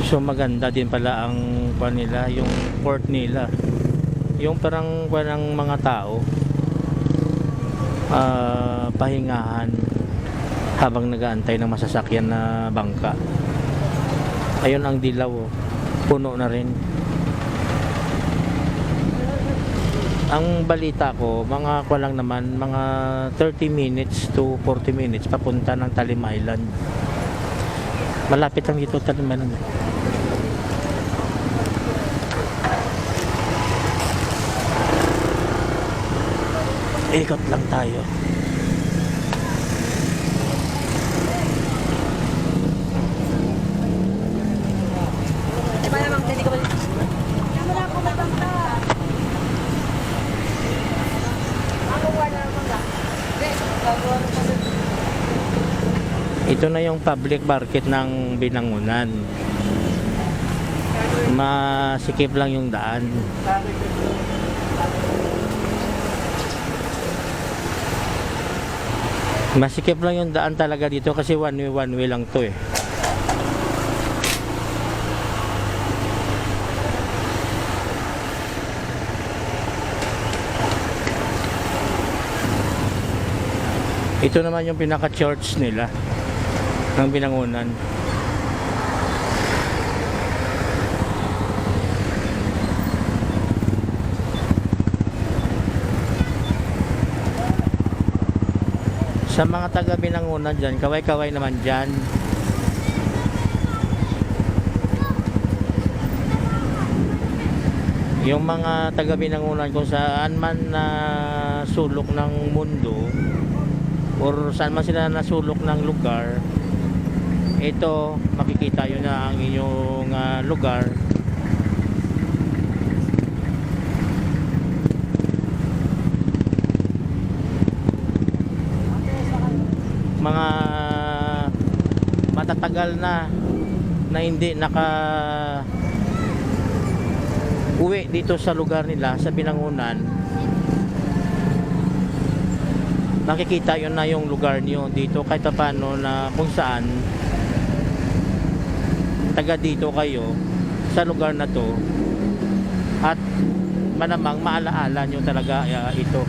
So maganda din pala ang kuan nila, yung port nila. Yung parang kuan ng mga tao pahingahan habang nag-aantay ng masasakyan na bangka. Ayun ang dilaw, oh. Puno na rin. Ang balita ko, mga kuan lang naman, mga 30 minutes to 40 minutes papunta ng Talim Island. Malapit lang dito Talim Island. Ikot lang tayo. Ito na yung public market ng Binangonan. Masikip lang yung daan. Masikip lang yung daan talaga dito kasi one way lang to eh. Ito naman yung pinaka-church nila ng Binangonan. Sa mga taga Binangonan dyan, kaway-kaway naman dyan. Yung mga taga Binangonan kung saan man na sulok ng mundo or saan man sila nasulok ng lugar, ito makikita yun na ang inyong lugar. Mga matatagal na hindi naka uwi dito sa lugar nila sa Binangonan, makikita yun na yung lugar niyo dito kahit paano na kung saan taga dito kayo sa lugar na to, at malamang maalaala nyo talaga ito.